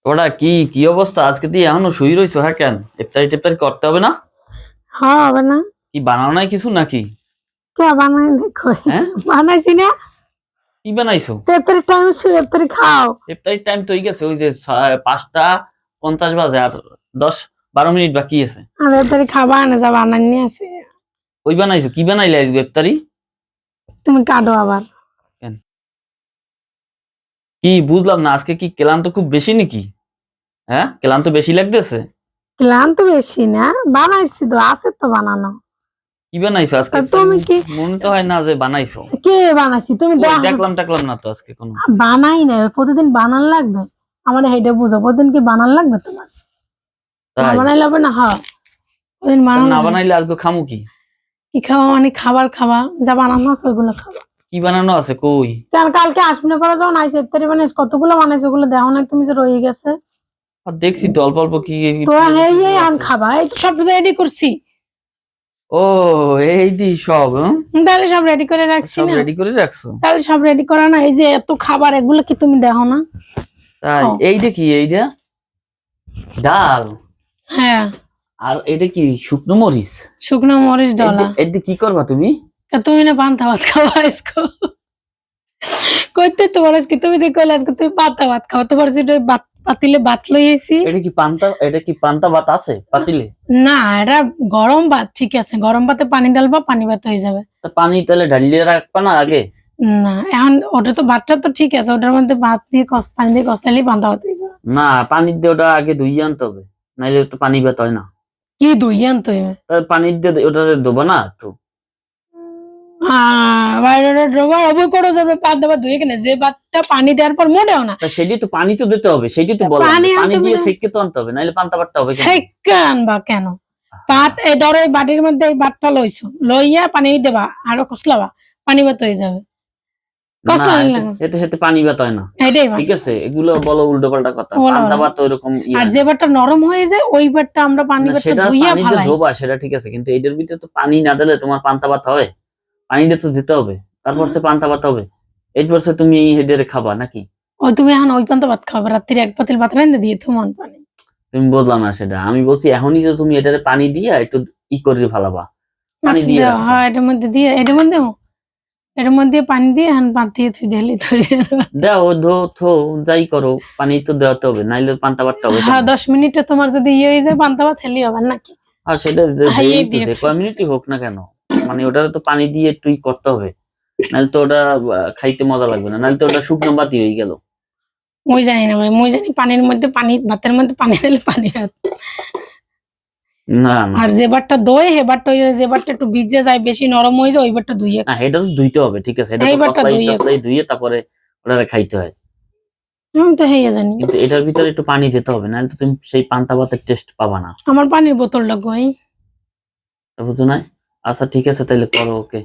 ওটা কি কি অবস্থা আজকে দিয়ে এখনো শুই রইছো? হ্যাঁ, কেন ইফতারি টিফতারি করতে হবে না? হ্যাঁ হবে না। কি বানাও নাই কিছু নাকি? কে বানাই দেখো, হ্যাঁ, বানাইছি না। কি বানাইছো? তেতরি টাইম শুয়ে তেতরি খাও। ইফতারির টাইম তো হয়ে গেছে, ওই যে 5টা 50 বাজে, আর 10-12 মিনিট বাকি আছে। আর তেতরি খাবা না, যা বানাই নিয়ে আছে। ওই বানাইছো, কি বানাইলে আজকে ইফতারি? তুমি কাটো আবার। কেন, কি বুঝলাম না, আজকে কি ক্লান্ত খুব বেশি নাকি? হ্যাঁ, ক্লান্ত বেশি লাগতেছে? ক্লান্ত বেশি না, বানাইছি তো, আছে তো বানানো। কি বানাইছো আজকে? তুমি কি মনে তো হয় না যে বানাইছো। কে বানাইছি, তুমি দেখলাম টাকলাম না তো আজকে কোনো। বানাই না, প্রতিদিন বানান লাগবে। আমার হেডে বুঝো, প্রতিদিন কি বানান লাগবে তোমার? না তাই বানাইলে হবে না। হ্যাঁ, প্রতিদিন বানান না লাগবে। বানাইলে আজকে খামু কি? কি খাওয়া মানে খাবার খাওয়া, যা বানানো আছে ওইগুলো খাওয়া। কি বানানো আছে কই? কারণ কালকে আসবে পরে যখন আইসে ইফতারি বানাইছে, কতগুলো বানাইছে ওগুলো দেখো না তুমি, যে রয়ে গেছে। আর দেখছি তো অল্প অল্প কি তো এই আন খাবা, এই তো সব রেডি করছি। ও, এই দি সব তাহলে সব রেডি করে রাখছি সব না। রেডি করে রাখছো? তাহলে সব রেডি করা না, এই যে এত খাবার, এগুলো কি তুমি দেখো না? তাই? ও। এইটা কি? এইটা ডাল? হ্যাঁ, আর এটা কি শুকনো মরিচ? শুকনো মরিচ ডলা। এতে কি করবা তুমি? তুমি না পান্তা ভাত খাওয়া আজকে? কইতে তোমার আজকে তুমি দেখো, আজকে তুমি পান্তা ভাত খাও, তোমার যেটা পাতিলে ভাত লইয়েছি। এটা কি পান্তা ভাত আছে পাতিলে? না, এটা গরম ভাত। ঠিক আছে, গরম ভাতে পানি ডালবা, পানি ভাত হয়ে যাবে। তা পানি তাহলে ঢালিয়ে রাখবা না আগে? না, এখন ওটা তো ভাতটা তো ঠিক আছে, ওটার মধ্যে ভাত দিয়ে পানি দিয়ে কষাইলে পান্তা ভাত হয়ে যাবে। না, পানি দিয়ে ওটা আগে ধুইয়ে আনতে হবে, নাইলে তো পানি ভাত হয় না। কি দই আনতে হবে? পানি দিয়ে ওটা দেবো না একটু? যে ভাতটা পানি দেওয়ার পর মোটেও না। তা সেটি তো পানি তো দিতে হবে, সেটি তো বললাম, পানি পানি তুমি দিয়ে সেকে তো আনতে হবে, নাইলে পান্তা ভাতটা হবে কেন? সেকা আনবা কেন? ভাত এই ধরো, এই বাটির মধ্যে এই ভাতটা লইছো, লইয়া পানি দেবা, আরো কষলাবা, পানি ভাত হয়ে যাবে। না, এতে সেতে পানি ভাত হয় না। ঠিক আছে, এগুলো বলো উল্টো পাল্টা কথা। পান্তা ভাত ওইরকম আর যে ভাতটা নরম হয়ে যায়, ওই ভাতটা আমরা পানি ভাতটা সেটা ধুইয়া পানি দিয়ে ফালাই। ধোবা, সেটা ঠিক আছে, কিন্তু এটার ভিতরে তো পানি না দিলে তোমার পান্তা ভাত হয়? পানিটা তো দিতে হবে, তারপর সে পান্তা ভাত হবে। এরপর সে তুমি হেডের খাবা নাকি? ওই তুমি এখন ওই পান্তা ভাত খাবে, রাত্রিরে এক পাতিল ভাত রান্ধে দিয়ে তোমার পানি। তুমি বললাম না সেটা, আমি বলছি এখনই যে তুমি এটারে পানি দিয়ে একটু করে ফালাবা, পানি দিয়ে রাখবা। হ্যাঁ, এটার মধ্যে দিয়ে, এটার মধ্যে পানি দিয়ে এখন ভাত দিয়ে থুই দিলি থুই। দাও থো যাই করো, পানি তো দেওয়াতে হবে, নাইলে পান্তা ভাতটা হবে হ্যাঁ, কেন? 10 মিনিটে তোমার যদি ইয়ে হয়ে যায় পান্তা ভাত, হেলি হবে নাকি? আর সেটা হ্যাঁ, এই যে দিয়েছি। কয় মিনিটই হোক না কেন, মানে ওটারে তো পানি দিয়ে একটু করতে হবে, নাহলে তো ওটা খাইতে মজা লাগবে না, নাহলে তো ওটা শুকনো বাতি হয়ে গেল। মুই জানি না ভাই, মুই জানি পানির মধ্যে পানি, ভাতের মধ্যে পানি দিলে পানি ভাত। না না আর যে বারটা দই, হে বারটা যে বারটা একটু ভিজে যায়, বেশি নরম হয়ে যায়, ওই বারটা ধুইয়ে না, এটা তো ধুইতে হবে, ঠিক আছে, এটা তো এইবারটা কসলাই ধুইয়ে তারপরে ওটা খাইতে হয়। আমি তো হেয়ে জানি। কিন্তু এটার ভিতরে একটু পানি দিতে হবে, নাহলে তো তুমি সেই পান্তা ভাতের টেস্ট পাবা না। আমার পানির বোতলটা কই? বুঝো না? আচ্ছা ঠিক আছে, তাহলে করো, ওকে।